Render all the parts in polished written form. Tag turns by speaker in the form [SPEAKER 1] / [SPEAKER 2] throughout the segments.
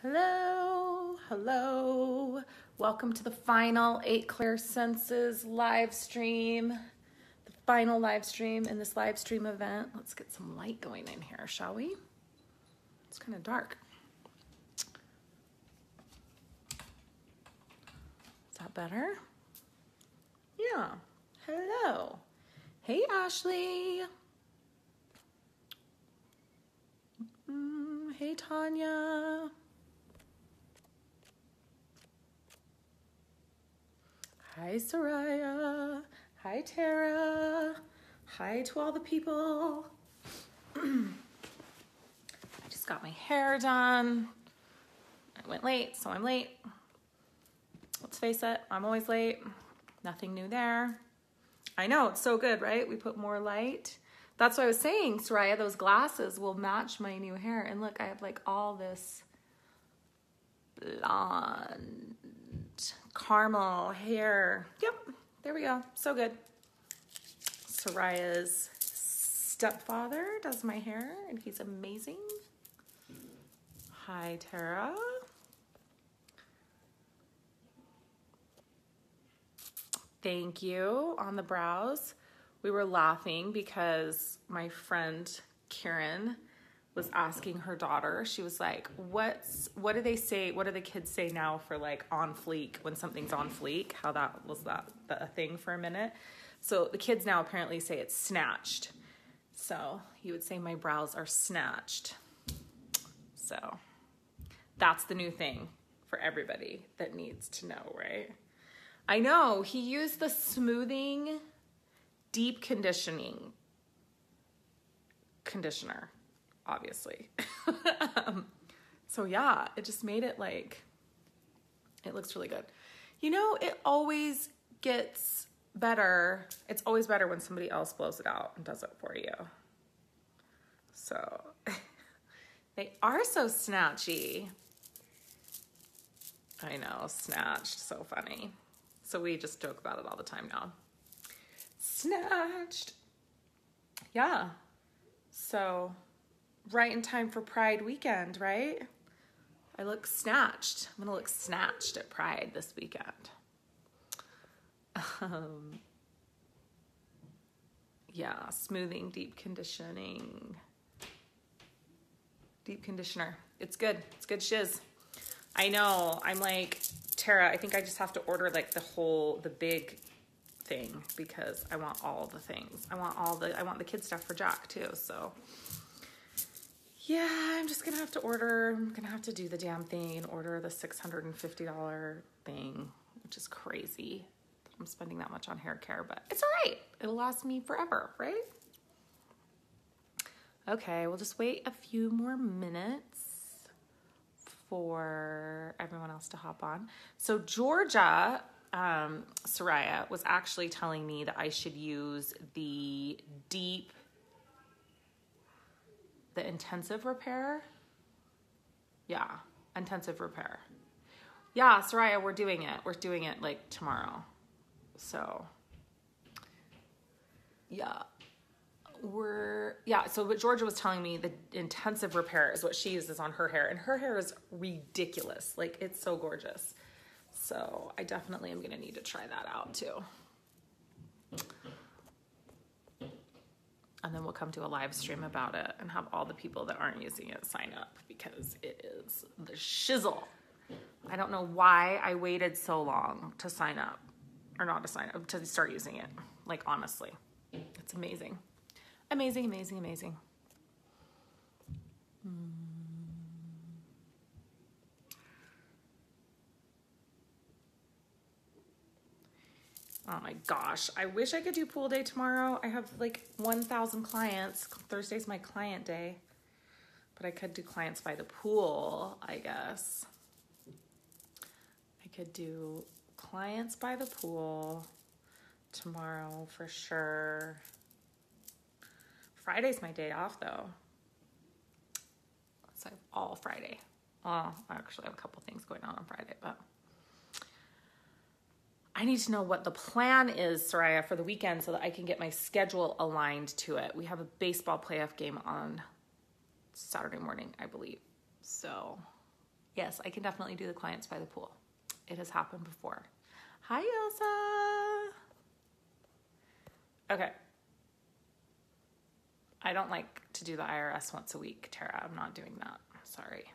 [SPEAKER 1] Hello, hello. Welcome to the final 8 Clairsenses live stream. The final live stream in this live stream event. Let's get some light going in here, shall we? It's kind of dark. Is that better? Yeah. Hello. Hey, Ashley. Hey, Tanya. Hi, Soraya. Hi, Tara. Hi to all the people. I just got my hair done. I went late, so I'm late. Let's face it, I'm always late. Nothing new there. I know, it's so good, right? We put more light. That's what I was saying, Soraya, those glasses will match my new hair. And look, I have like all this blonde caramel hair. Yep, there we go. So good. Soraya's stepfather does my hair, and he's amazing. Hi, Tara. Thank you on the brows. We were laughing because my friend Karen was asking her daughter, she was like, what do they say? What do the kids say now for like on fleek, when something's on fleek? How that was a thing for a minute. So the kids now apparently say it's snatched. So you would say my brows are snatched. So that's the new thing for everybody that needs to know, right? I know, he used the smoothing deep conditioner, obviously. So yeah, it just made it like, it looks really good. You know, it always gets better. It's always better when somebody else blows it out and does it for you. So they are so snatchy. I know, snatched, so funny. So we just joke about it all the time now. Snatched. Yeah. So right in time for Pride weekend, right? I look snatched. I'm gonna look snatched at Pride this weekend. Yeah, smoothing, deep conditioning. Deep conditioner. It's good. It's good shiz. I know. I'm like, Tara, I think I just have to order like the big thing because I want all the things. I want the kid stuff for Jack too. So yeah, I'm just gonna have to order. I'm gonna have to do the damn thing and order the $650 thing, which is crazy. I'm spending that much on hair care, but it's all right. It'll last me forever, right? Okay, we'll just wait a few more minutes for everyone else to hop on. So Georgia, Soraya, was actually telling me that I should use the intensive repair. Yeah, intensive repair. Yeah, Soraya, we're doing it. We're doing it like tomorrow. So yeah. So what Georgia was telling me, the intensive repair is what she uses on her hair, and her hair is ridiculous. Like, it's so gorgeous. So I definitely am going to need to try that out too. And then we'll come to a live stream about it and have all the people that aren't using it sign up because it is the shizzle. I don't know why I waited so long to sign up, or not to sign up, to start using it. Like, honestly, it's amazing. Amazing, amazing, amazing. Oh my gosh, I wish I could do pool day tomorrow. I have like 1,000 clients. Thursday's my client day. But I could do clients by the pool, I guess. I could do clients by the pool tomorrow for sure. Friday's my day off though. So I have all Friday. Well, I actually have a couple things going on Friday, but I need to know what the plan is, Soraya, for the weekend so that I can get my schedule aligned to it. We have a baseball playoff game on Saturday morning, I believe. So Yes, I can definitely do the clients by the pool. It has happened before. Hi, Elsa. Okay. I don't like to do the IRS once a week, Tara. I'm not doing that. Sorry.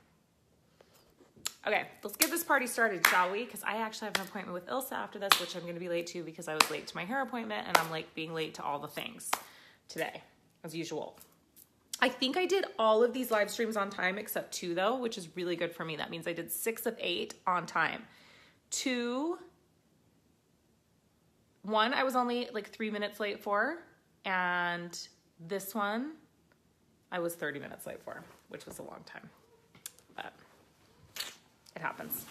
[SPEAKER 1] Okay, let's get this party started, shall we? Because I actually have an appointment with Ilsa after this, which I'm going to be late to because I was late to my hair appointment, and I'm like being late to all the things today, as usual. I think I did all of these live streams on time except 2, though, which is really good for me. That means I did 6 of 8 on time. 2, 1 I was only like 3 minutes late for, and this one I was 30 minutes late for, which was a long time, but it happens.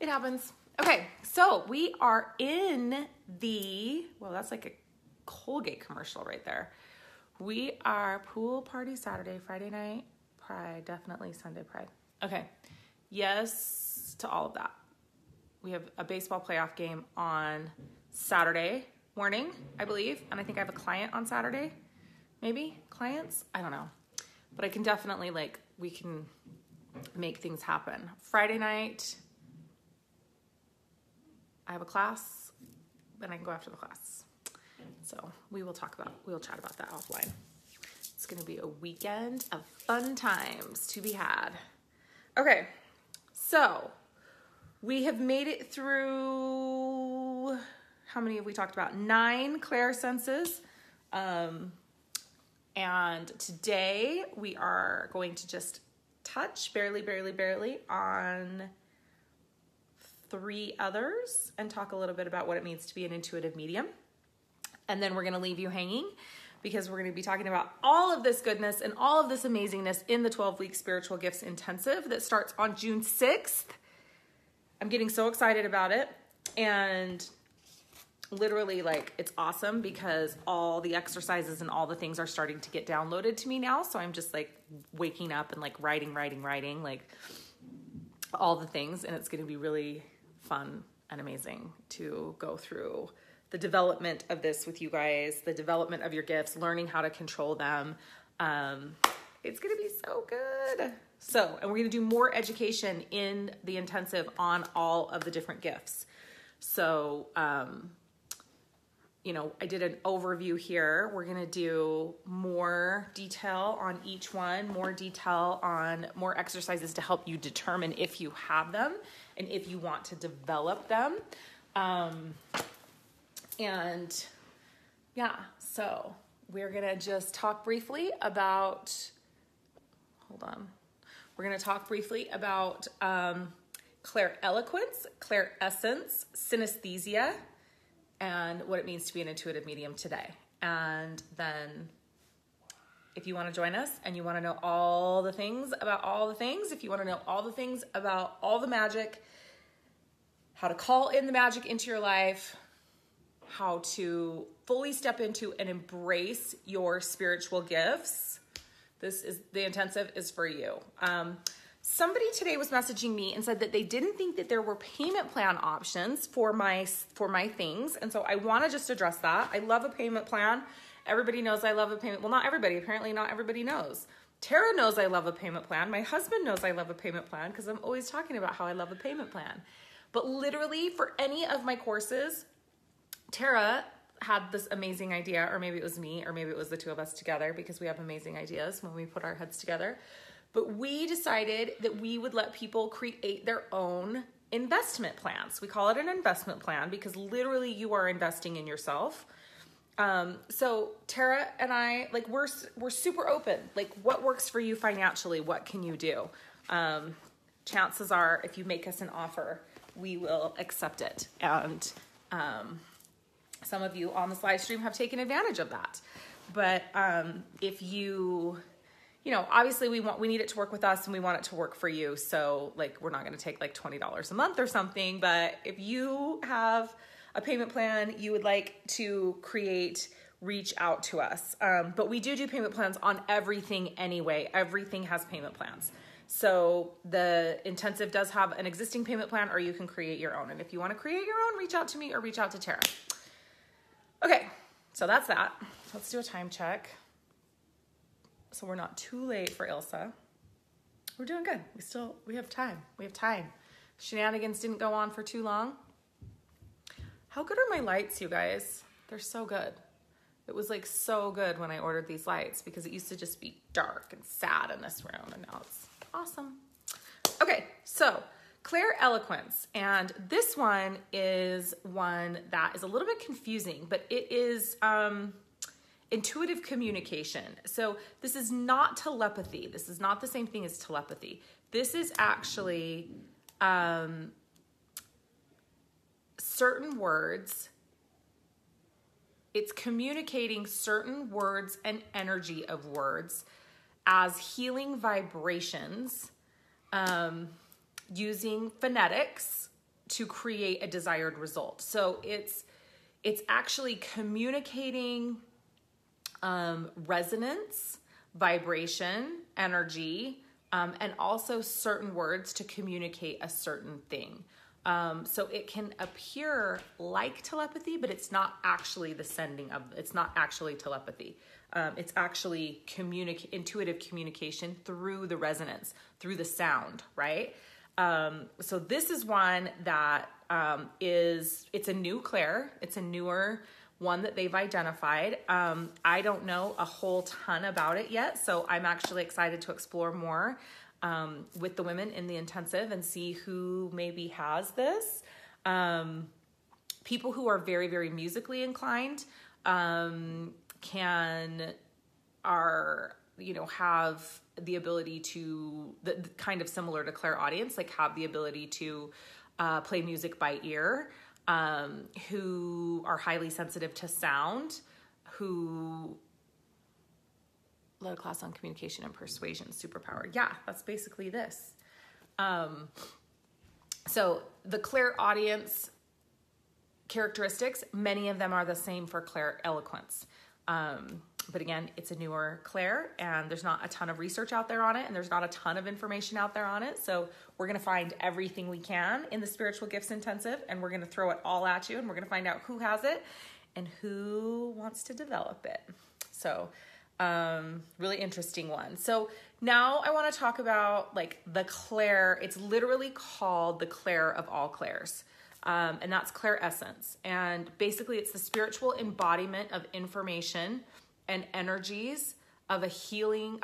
[SPEAKER 1] It happens. Okay, so we are in the, well, that's like a Colgate commercial right there. We are pool party Saturday, Friday night, Pride, definitely Sunday Pride. Okay, yes to all of that. We have a baseball playoff game on Saturday morning, I believe, and I think I have a client on Saturday. Maybe clients? I don't know. But I can definitely, like, we can make things happen. Friday night, I have a class, then I can go after the class. So we'll chat about that offline. It's going to be a weekend of fun times to be had. Okay, so we have made it through, how many have we talked about? 9 Clairsenses. And today we are going to just touch barely on 3 others and talk a little bit about what it means to be an intuitive medium. And then we're going to leave you hanging because we're going to be talking about all of this goodness and all of this amazingness in the 12-week Spiritual Gifts Intensive that starts on June 6th. I'm getting so excited about it. And literally, like, it's awesome because all the exercises and all the things are starting to get downloaded to me now. So I'm just like waking up and like writing, like all the things. And it's going to be really fun and amazing to go through the development of this with you guys, the development of your gifts, learning how to control them. It's going to be so good. So, and we're going to do more education in the intensive on all of the different gifts. So, you know, I did an overview here. We're going to do more detail on each one, more detail on more exercises to help you determine if you have them and if you want to develop them. And yeah, so we're going to just talk briefly about, We're going to talk briefly about claireloquence, clairessence, synesthesia, and what it means to be an intuitive medium today. And then if you want to join us and you want to know all the things about all the things, if you want to know all the things about all the magic, how to call in the magic into your life, how to fully step into and embrace your spiritual gifts, the intensive is for you. Somebody today was messaging me and said that they didn't think that there were payment plan options for my things. And so I want to just address that. I love a payment plan. Everybody knows I love a payment. Well, not everybody. Apparently not everybody knows. Tara knows I love a payment plan. My husband knows I love a payment plan because I'm always talking about how I love a payment plan. But literally for any of my courses, Tara had this amazing idea, or maybe it was me, or maybe it was the 2 of us together because we have amazing ideas when we put our heads together. But we decided that we would let people create their own investment plans. We call it an investment plan because literally you are investing in yourself. So Tara and I, like, we're super open. Like, what works for you financially? What can you do? Chances are, if you make us an offer, we will accept it. And some of you on this live stream have taken advantage of that. But if you know, obviously we need it to work with us and we want it to work for you. So like, we're not going to take like $20 a month or something, but if you have a payment plan you would like to create, reach out to us. But we do payment plans on everything anyway. Everything has payment plans. So the intensive does have an existing payment plan, or you can create your own. And if you want to create your own, reach out to me or reach out to Tara. Okay, so that's that. Let's do a time check so we're not too late for Ilsa. We're doing good. We have time. We have time. Shenanigans didn't go on for too long. How good are my lights, you guys? They're so good. It was like so good when I ordered these lights because it used to just be dark and sad in this room, and now it's awesome. Okay, so Claire Eloquence, and this one is one that is a little bit confusing, but it is intuitive communication. So this is not telepathy. This is not the same thing as telepathy. This is actually certain words. It's communicating certain words and energy of words as healing vibrations, using phonetics to create a desired result. So it's actually communicating resonance, vibration, energy, and also certain words to communicate a certain thing. So it can appear like telepathy, but it's not actually it's not actually telepathy. It's actually intuitive communication through the resonance, through the sound, right? So this is one that it's a new Claire. It's a newer one that they've identified. I don't know a whole ton about it yet, so I'm actually excited to explore more with the women in the intensive and see who maybe has this. People who are very, very musically inclined have the ability to, kind of similar to clairaudience, like have the ability to play music by ear, who are highly sensitive to sound, who led a class on communication and persuasion superpower. Yeah, that's basically this. So the clairaudience characteristics, many of them are the same for Claire Eloquence. But again, it's a newer Claire, and there's not a ton of research out there on it, and there's not a ton of information out there on it. So we're going to find everything we can in the Spiritual Gifts Intensive, and we're going to throw it all at you, and we're going to find out who has it and who wants to develop it. So really interesting one. So now I want to talk about like the Claire. It's literally called the Claire of all Claires. And that's Clairessence. And basically it's the spiritual embodiment of information and energies of a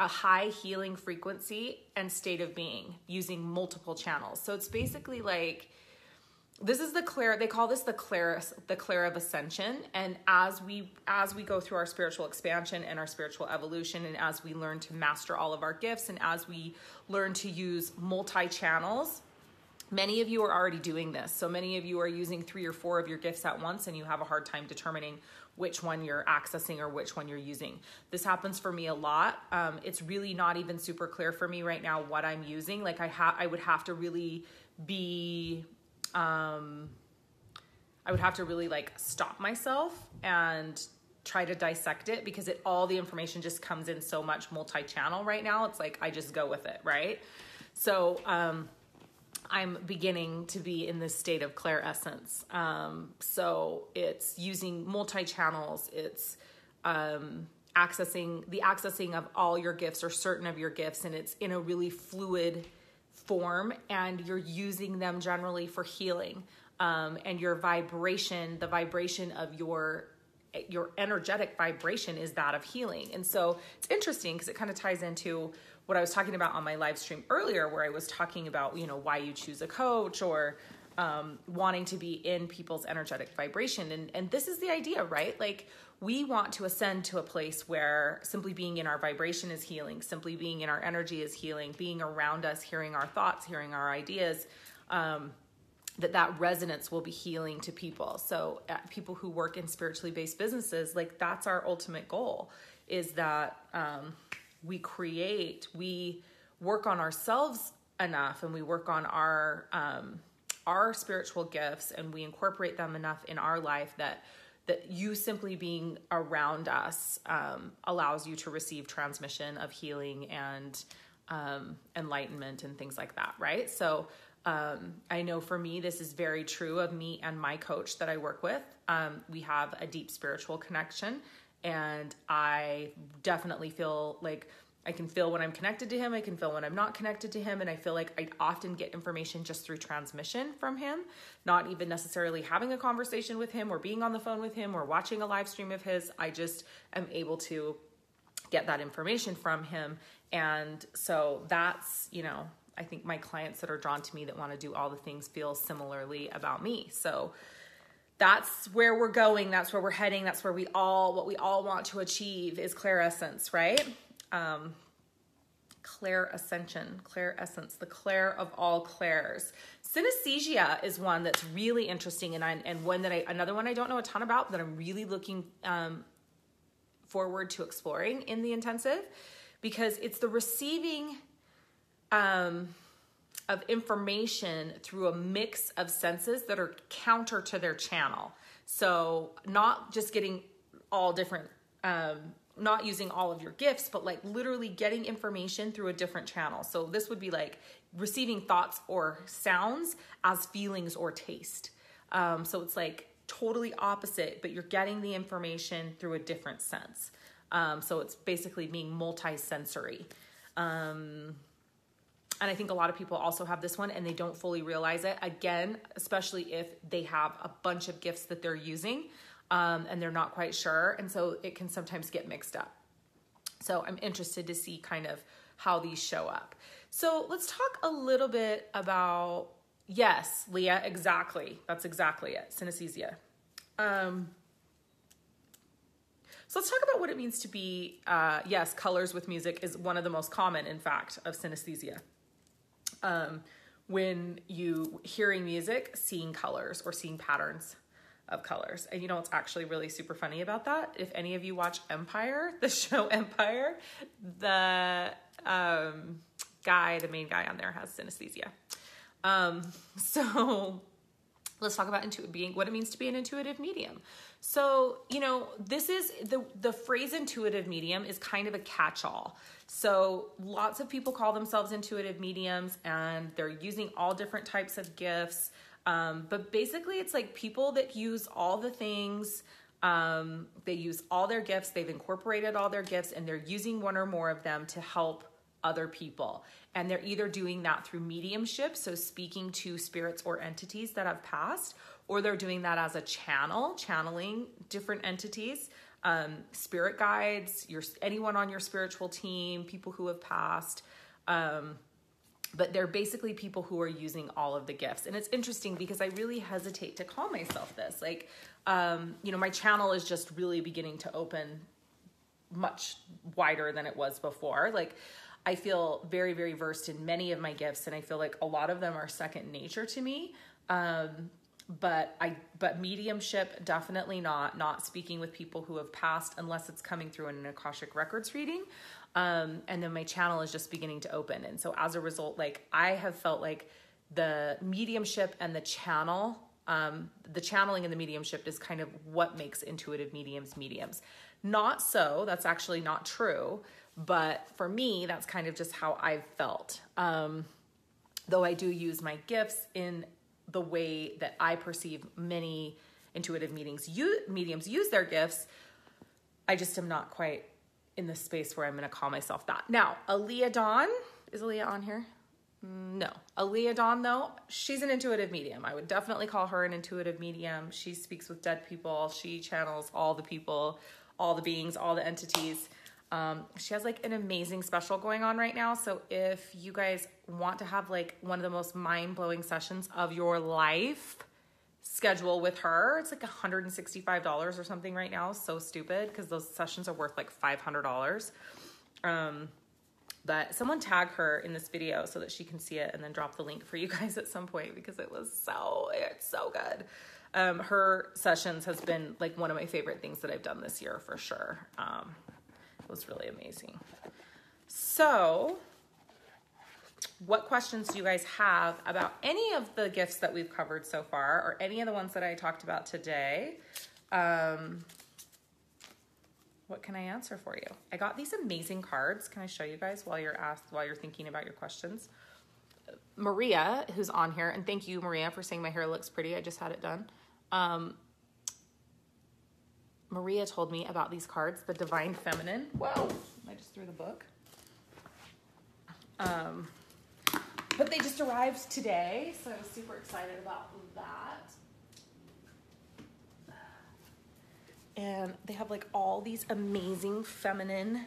[SPEAKER 1] high healing frequency and state of being using multiple channels. So it's basically like, this is the Claire, they call this the Claire of Ascension. And as we go through our spiritual expansion and our spiritual evolution, and as we learn to master all of our gifts, and as we learn to use multi-channels, many of you are already doing this. So many of you are using 3 or 4 of your gifts at once, and you have a hard time determining which one you're accessing or which one you're using. This happens for me a lot. It's really not even super clear for me right now what I'm using. Like I would have to really be, I would have to really like stop myself and try to dissect it, because all the information just comes in so much multi-channel right now. It's like, I just go with it. Right. So, I'm beginning to be in this state of clairessence. So it's using multi-channels. It's accessing of all your gifts or certain of your gifts, and it's in a really fluid form, and you're using them generally for healing. And your vibration, the vibration of your energetic vibration is that of healing. And so it's interesting because it kind of ties into what I was talking about on my live stream earlier, where I was talking about, why you choose a coach, or wanting to be in people's energetic vibration. And this is the idea, right? Like, we want to ascend to a place where simply being in our vibration is healing, simply being in our energy is healing, being around us, hearing our thoughts, hearing our ideas, that resonance will be healing to people. So people who work in spiritually based businesses, like, that's our ultimate goal, is that we work on ourselves enough, and we work on our spiritual gifts, and we incorporate them enough in our life that you simply being around us allows you to receive transmission of healing and enlightenment and things like that, right? So I know for me, this is very true of me and my coach that I work with. We have a deep spiritual connection, and I definitely feel like I can feel when I'm connected to him. I can feel when I'm not connected to him. And I feel like I often get information just through transmission from him, not even necessarily having a conversation with him or being on the phone with him or watching a live stream of his. I just am able to get that information from him. And so that's, you know, I think my clients that are drawn to me that want to do all the things feel similarly about me. So that's where we're going. That's where we're heading. That's where what we all want to achieve is clairessence, right? Clair ascension, clair essence, the clair of all clairs. Synesthesia is one that's really interesting, and one that another one I don't know a ton about that I'm really looking forward to exploring in the intensive, because it's the receiving of information through a mix of senses that are counter to their channel. So not just getting all different, not using all of your gifts, but like literally getting information through a different channel. So this would be like receiving thoughts or sounds as feelings or taste. So it's like totally opposite, but you're getting the information through a different sense. So it's basically being multi-sensory. And I think a lot of people also have this one and they don't fully realize it. Again, especially if they have a bunch of gifts that they're using and they're not quite sure. And so it can sometimes get mixed up. So I'm interested to see kind of how these show up. So let's talk a little bit about, yes, Leah, exactly. That's exactly it. Synesthesia. So let's talk about what it means to be, yes, colors with music is one of the most common, in fact, of synesthesia. When you hearing music, seeing colors or seeing patterns of colors. And you know what's actually really super funny about that? If any of you watch Empire, the show Empire, the the main guy on there has synesthesia. So let's talk about what it means to be an intuitive medium. So, you know, this is the phrase intuitive medium is kind of a catch-all. So lots of people call themselves intuitive mediums and they're using all different types of gifts. But basically it's like people that use all the things, they use all their gifts, they've incorporated all their gifts and they're using one or more of them to help other people. And they're either doing that through mediumship, so speaking to spirits or entities that have passed, or they're doing that as a channeling different entities, spirit guides, anyone on your spiritual team, people who have passed. But they're basically people who are using all of the gifts. And it's interesting because I really hesitate to call myself this. Like, you know, my channel is just really beginning to open much wider than it was before. Like, I feel very, very versed in many of my gifts, and I feel like a lot of them are second nature to me. But mediumship, definitely not speaking with people who have passed unless it's coming through in an Akashic Records reading. And then my channel is just beginning to open. And so as a result, like I have felt like the mediumship and the channeling and the mediumship is kind of what makes intuitive mediums. Not so, that's actually not true. But for me, that's kind of just how I've felt. Though I do use my gifts in the way that I perceive many intuitive mediums use their gifts, I just am not quite in the space where I'm going to call myself that. Now, Aaliyah Dawn, is Aaliyah on here? No. Aaliyah Dawn, though, she's an intuitive medium. I would definitely call her an intuitive medium. She speaks with dead people. She channels all the people, all the beings, all the entities. She has like an amazing special going on right now. So if you guys want to have like one of the most mind-blowing sessions of your life, schedule with her. It's like $165 or something right now. So stupid because those sessions are worth like $500. But someone tag her in this video so that she can see it and then drop the link for you guys at some point because it's so good. Her sessions has been like one of my favorite things that I've done this year for sure. It was really amazing. So what questions do you guys have about any of the gifts that we've covered so far or any of the ones that I talked about today? What can I answer for you? I got these amazing cards. Can I show you guys while you're thinking about your questions? Maria, who's on here, and thank you, Maria, for saying my hair looks pretty. I just had it done. Maria told me about these cards, the Divine Feminine. Whoa, I just threw the book. But they just arrived today, so I was super excited about that. And they have like all these amazing feminine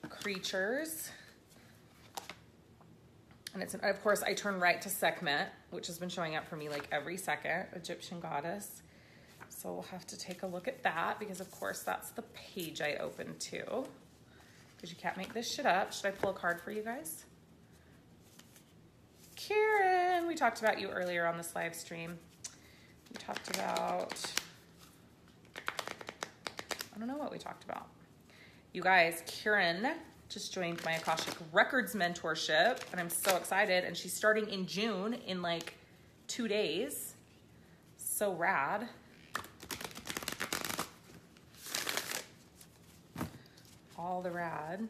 [SPEAKER 1] creatures. And it's, of course, I turn right to Sekhmet, which has been showing up for me like every second, Egyptian goddess. So we'll have to take a look at that because, of course, that's the page I opened to. Because you can't make this shit up. Should I pull a card for you guys? Karen, we talked about you earlier on this live stream. We talked about, I don't know what we talked about. You guys, Karen just joined my Akashic Records mentorship, and I'm so excited. And she's starting in June in like 2 days. So rad. All the rad.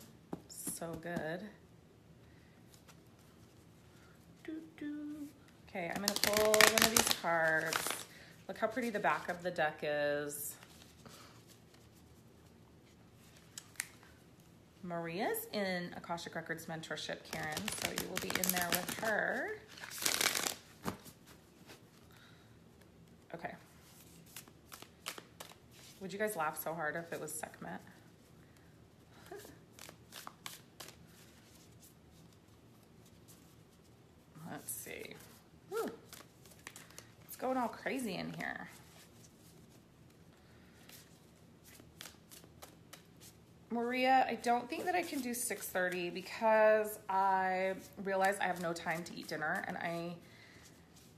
[SPEAKER 1] So good. Okay, I'm gonna pull one of these cards. Look how pretty the back of the deck is. Maria's in Akashic Records mentorship, Karen, so you will be in there with her. Okay. Would you guys laugh so hard if it was Sekhmet? Let's see. Whew. It's going all crazy in here. Maria, I don't think that I can do 6:30 because I realize I have no time to eat dinner, and I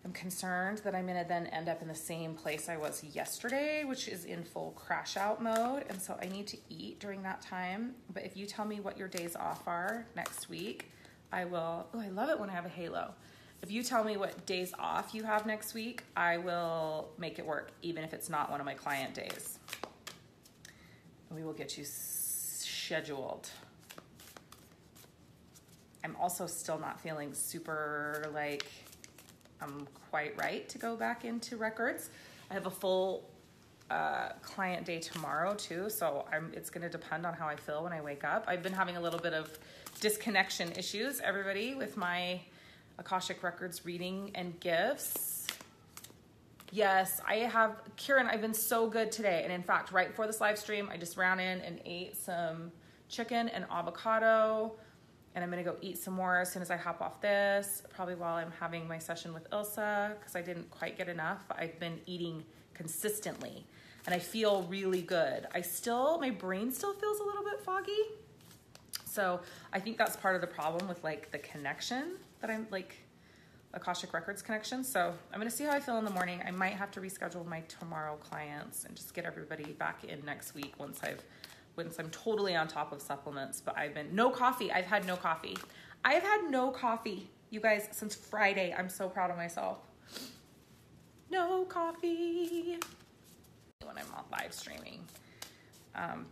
[SPEAKER 1] am concerned that I'm gonna then end up in the same place I was yesterday, which is in full crash out mode, and so I need to eat during that time. But if you tell me what your days off are next week, I will. Oh, I love it when I have a halo. If you tell me what days off you have next week, I will make it work, even if it's not one of my client days. We will get you scheduled. I'm also still not feeling super like I'm quite right to go back into records. I have a full client day tomorrow too, so it's going to depend on how I feel when I wake up. I've been having a little bit of disconnection issues, everybody, with my Akashic Records reading and gifts. Yes, I have, Kieran, I've been so good today. And in fact, right before this live stream, I just ran in and ate some chicken and avocado. And I'm gonna go eat some more as soon as I hop off this, probably while I'm having my session with Ilsa, because I didn't quite get enough. I've been eating consistently and I feel really good. My brain still feels a little bit foggy. So I think that's part of the problem with like the connection that I'm like, Akashic Records connection. So I'm gonna see how I feel in the morning. I might have to reschedule my tomorrow clients and just get everybody back in next week once I'm totally on top of supplements. But I've had no coffee, you guys, since Friday. I'm so proud of myself. No coffee when I'm not live streaming.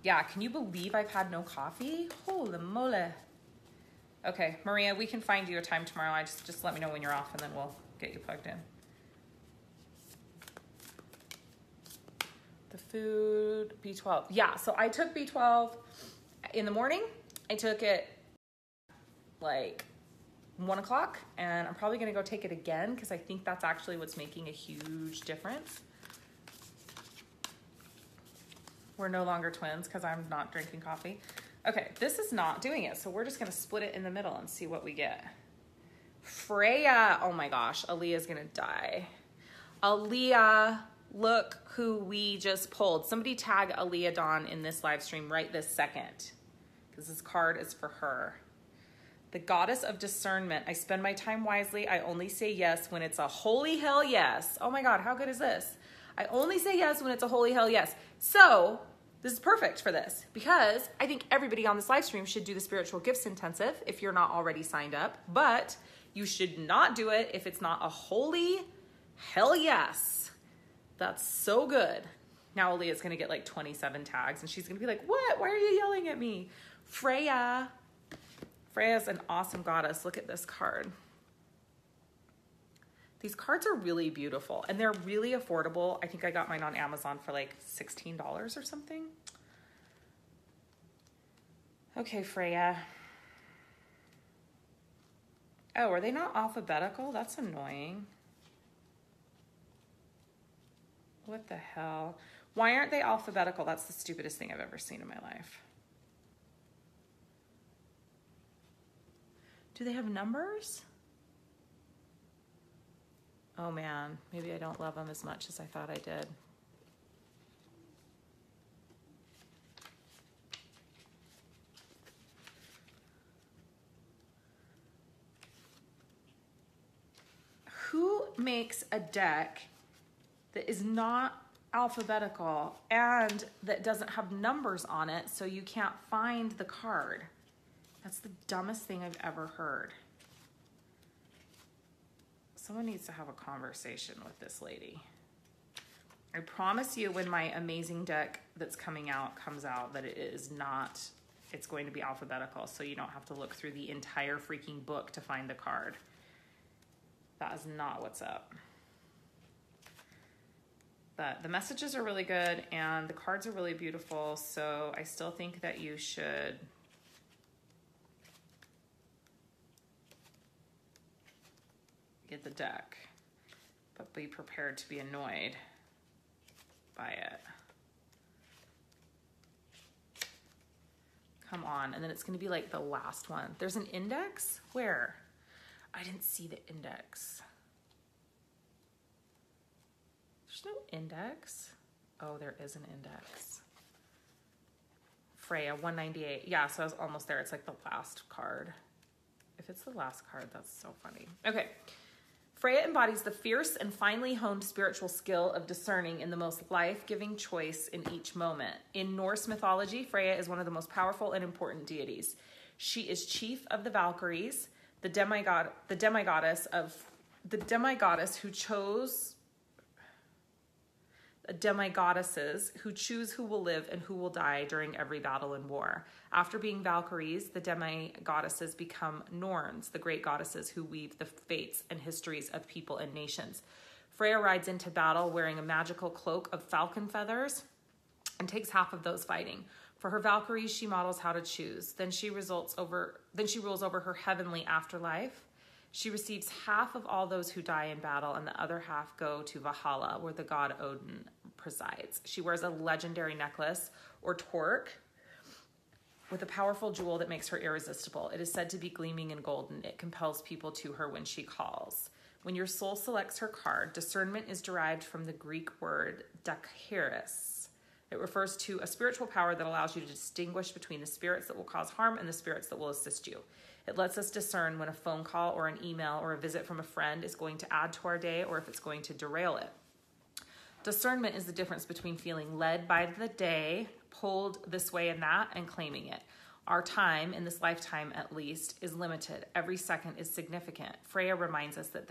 [SPEAKER 1] Yeah, can you believe I've had no coffee? Holy moly. Okay, Maria, we can find you a time tomorrow. Just let me know when you're off and then we'll get you plugged in. The food, B12. Yeah, so I took B12 in the morning. I took it like 1 o'clock, and I'm probably gonna go take it again because I think that's actually what's making a huge difference. We're no longer twins because I'm not drinking coffee. Okay, this is not doing it, so we're just gonna split it in the middle and see what we get. Freya, oh my gosh, Aaliyah's gonna die. Aaliyah, look who we just pulled. Somebody tag Aaliyah Dawn in this live stream right this second, because this card is for her. The goddess of discernment. I spend my time wisely. I only say yes when it's a holy hell yes. Oh my God, how good is this? I only say yes when it's a holy hell yes. So this is perfect for this because I think everybody on this live stream should do the Spiritual Gifts Intensive if you're not already signed up, but you should not do it if it's not a holy hell yes. That's so good. Now Aaliyah's gonna get like 27 tags and she's gonna be like, what? Why are you yelling at me? Freya. Freya's an awesome goddess. Look at this card. These cards are really beautiful and they're really affordable. I think I got mine on Amazon for like $16 or something. Okay, Freya. Oh, are they not alphabetical? That's annoying. What the hell? Why aren't they alphabetical? That's the stupidest thing I've ever seen in my life. Do they have numbers? Oh man, maybe I don't love them as much as I thought I did. Who makes a deck that is not alphabetical and that doesn't have numbers on it so you can't find the card? That's the dumbest thing I've ever heard. Someone needs to have a conversation with this lady. I promise you when my amazing deck that's coming out comes out that it is not, it's going to be alphabetical so you don't have to look through the entire freaking book to find the card. That is not what's up. But the messages are really good and the cards are really beautiful, so I still think that you should get the deck, but be prepared to be annoyed by it. Come on, and then it's gonna be like the last one. There's an index? Where? I didn't see the index. There's no index. Oh, there is an index. Freya, 198. Yeah, so I was almost there. It's like the last card. If it's the last card, that's so funny. Okay. Freya embodies the fierce and finely honed spiritual skill of discerning in the most life-giving choice in each moment. In Norse mythology, Freya is one of the most powerful and important deities. She is chief of the Valkyries, the demigoddess who chose demigoddesses who choose who will live and who will die during every battle and war. After being Valkyries, the demigoddesses become Norns, the great goddesses who weave the fates and histories of people and nations. Freya rides into battle wearing a magical cloak of falcon feathers and takes half of those fighting. For her Valkyries, she models how to choose. Then she rules over her heavenly afterlife. She receives half of all those who die in battle, and the other half go to Valhalla, where the god Odin presides. She wears a legendary necklace, or torque, with a powerful jewel that makes her irresistible. It is said to be gleaming and golden. It compels people to her when she calls. When your soul selects her card, discernment is derived from the Greek word dakheres. It refers to a spiritual power that allows you to distinguish between the spirits that will cause harm and the spirits that will assist you. It lets us discern when a phone call or an email or a visit from a friend is going to add to our day or if it's going to derail it. Discernment is the difference between feeling led by the day, pulled this way and that, and claiming it. Our time, in this lifetime at least, is limited. Every second is significant. Freya reminds us that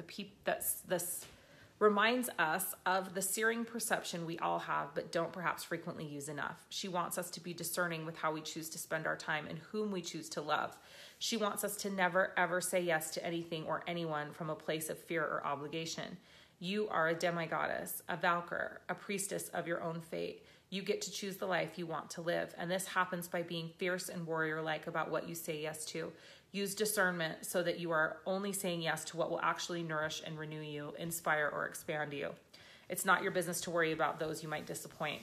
[SPEAKER 1] reminds us of the searing perception we all have but don't perhaps frequently use enough. She wants us to be discerning with how we choose to spend our time and whom we choose to love. She wants us to never ever say yes to anything or anyone from a place of fear or obligation. You are a demigoddess, a Valkyr, a priestess of your own fate. You get to choose the life you want to live, and this happens by being fierce and warrior-like about what you say yes to. Use discernment so that you are only saying yes to what will actually nourish and renew you, inspire, or expand you. It's not your business to worry about those you might disappoint.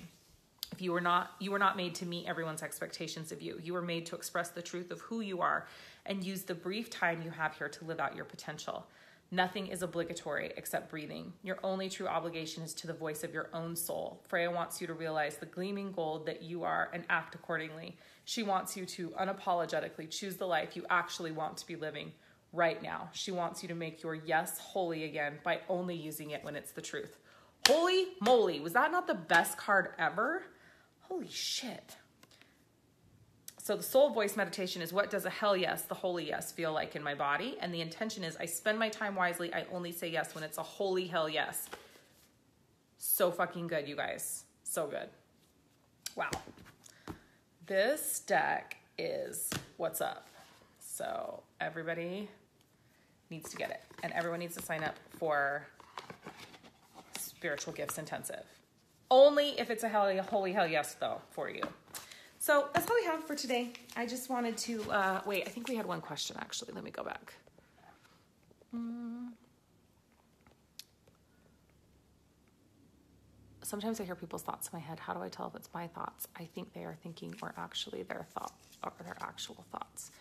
[SPEAKER 1] If you were not made to meet everyone's expectations of you. You were made to express the truth of who you are and use the brief time you have here to live out your potential. Nothing is obligatory except breathing. Your only true obligation is to the voice of your own soul. Freya wants you to realize the gleaming gold that you are and act accordingly. She wants you to unapologetically choose the life you actually want to be living right now. She wants you to make your yes holy again by only using it when it's the truth. Holy moly, was that not the best card ever? Holy shit. So the soul voice meditation is, what does a hell yes, the holy yes, feel like in my body? And the intention is, I spend my time wisely. I only say yes when it's a holy hell yes. So fucking good, you guys. So good. Wow. This deck is what's up. So everybody needs to get it. And everyone needs to sign up for Spiritual Gifts Intensive. Only if it's a holy hell yes, though, for you. So that's all we have for today. I just wanted to, wait, I think we had one question, actually. Let me go back. Sometimes I hear people's thoughts in my head. How do I tell if it's my thoughts? I think they are thinking or actually their thought or their actual thoughts.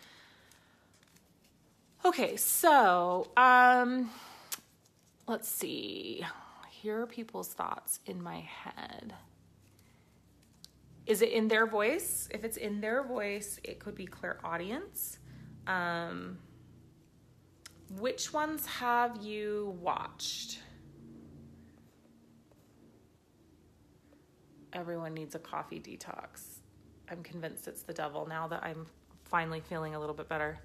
[SPEAKER 1] Okay, so let's see. Here are people's thoughts in my head. Is it in their voice? If it's in their voice, it could be clairaudience. Which ones have you watched? Everyone needs a coffee detox. I'm convinced it's the devil now that I'm finally feeling a little bit better.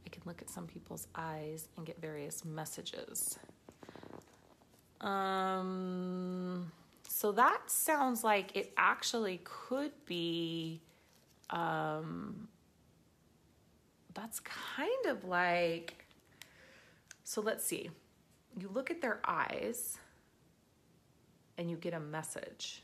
[SPEAKER 1] I can look at some people's eyes and get various messages. So that sounds like it actually could be, that's kind of like, so let's see. You look at their eyes and you get a message.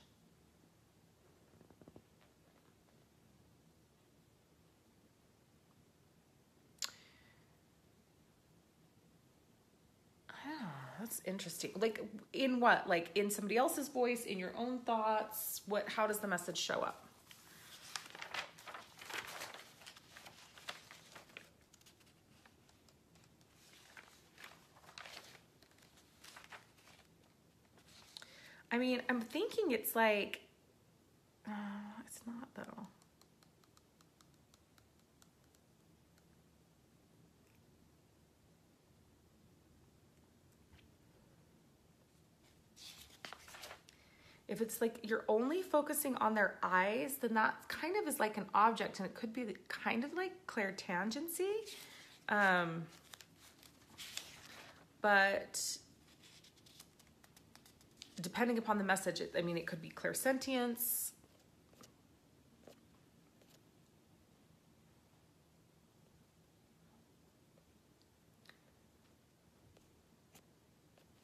[SPEAKER 1] That's interesting. Like in what? Like in somebody else's voice, in your own thoughts? How does the message show up? I mean, I'm thinking it's like, it's not though. If it's like you're only focusing on their eyes, then that kind of is like an object, and it could be kind of like clairtangency. But depending upon the message, I mean, it could be clairsentience.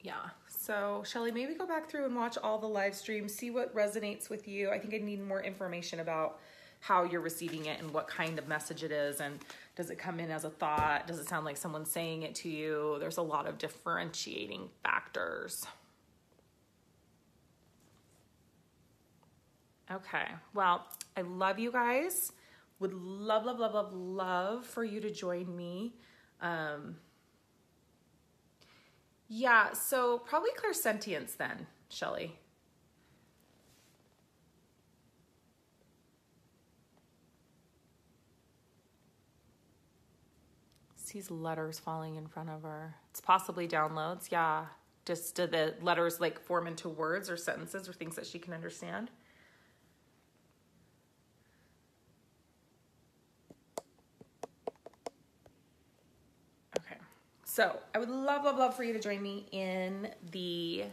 [SPEAKER 1] Yeah. So, Shelly, maybe go back through and watch all the live streams, see what resonates with you. I think I need more information about how you're receiving it and what kind of message it is. And does it come in as a thought? Does it sound like someone saying it to you? There's a lot of differentiating factors. Okay. Well, I love you guys. Would love, love, love, love, love for you to join me. Yeah, so probably clairsentience then, Shelly. Sees letters falling in front of her. It's possibly downloads, yeah. Just do the letters like form into words or sentences or things that she can understand. So I would love, love, love for you to join me in the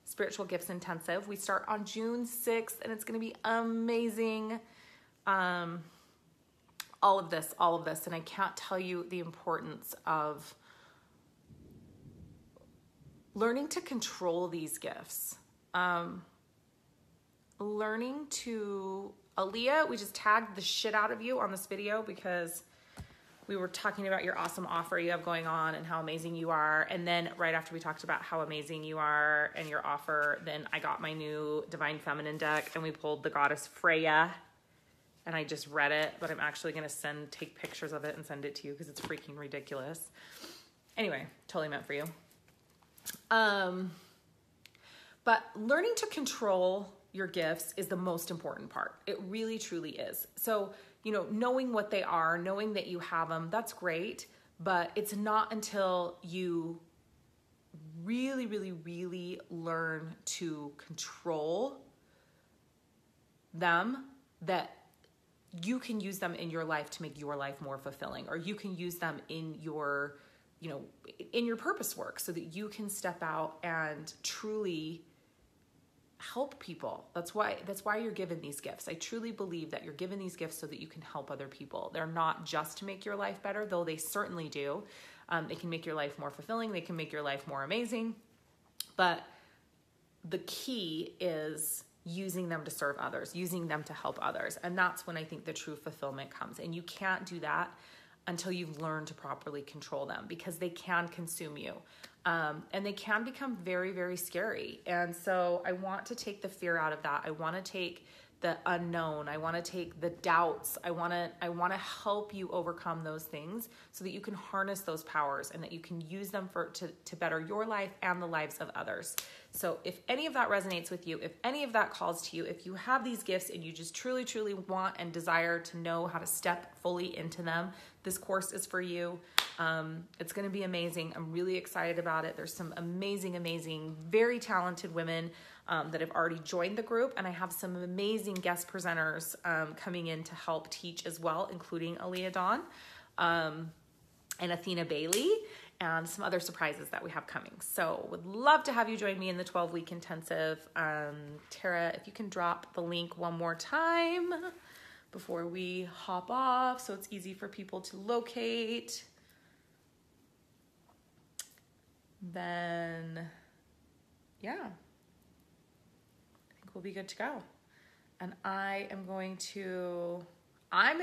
[SPEAKER 1] Spiritual Gifts Intensive. We start on June 6th, and it's going to be amazing. All of this, and I can't tell you the importance of learning to control these gifts. Learning to, Aaliyah, we just tagged the shit out of you on this video because we were talking about your awesome offer you have going on and how amazing you are. And then right after we talked about how amazing you are and your offer, then I got my new Divine Feminine deck and we pulled the goddess Freya. And I just read it, but I'm actually going to take pictures of it and send it to you because it's freaking ridiculous. Anyway, totally meant for you. But learning to control your gifts is the most important part. It really, truly is. So, you know, knowing what they are, knowing that you have them, that's great. But it's not until you really, really, really learn to control them that you can use them in your life to make your life more fulfilling, or you can use them in your, you know, in your purpose work so that you can step out and truly help people. That's why you're given these gifts. I truly believe that you're given these gifts so that you can help other people. They're not just to make your life better, though they certainly do. They can make your life more fulfilling. They can make your life more amazing. But the key is using them to serve others, using them to help others. And that's when I think the true fulfillment comes. And you can't do that until you've learned to properly control them, because they can consume you. And they can become very, very scary. And so I want to take the fear out of that. I want to take the unknown. I want to take the doubts. I want to help you overcome those things so that you can harness those powers and that you can use them to better your life and the lives of others. So if any of that resonates with you, if any of that calls to you, if you have these gifts and you just truly, truly want and desire to know how to step fully into them, this course is for you. It's going to be amazing. I'm really excited about it. There's some amazing, very talented women that have already joined the group, and I have some amazing guest presenters coming in to help teach as well, including Aaliyah Dawn and Athena Bailey, and some other surprises that we have coming. So would love to have you join me in the 12-week intensive. Tara, if you can drop the link one more time before we hop off so it's easy for people to locate. Then, yeah, I think we'll be good to go. And I'm going to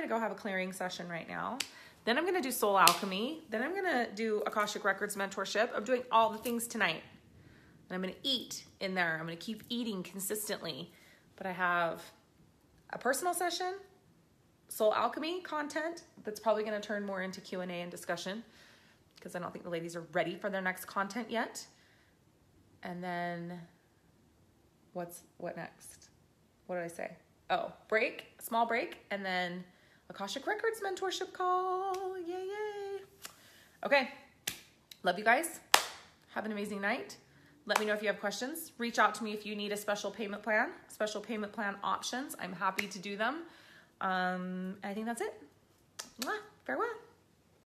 [SPEAKER 1] go have a clearing session right now. Then I'm going to do soul alchemy. Then I'm going to do Akashic Records mentorship. I'm doing all the things tonight. And I'm going to eat in there. I'm going to keep eating consistently. But I have a personal session, soul alchemy content that's probably going to turn more into Q&A and discussion, because I don't think the ladies are ready for their next content yet. And then what next? What did I say? Oh, small break, and then Akashic Records mentorship call. Yay. Okay. Love you guys. Have an amazing night. Let me know if you have questions. Reach out to me if you need a special payment plan options. I'm happy to do them. I think that's it. Farewell.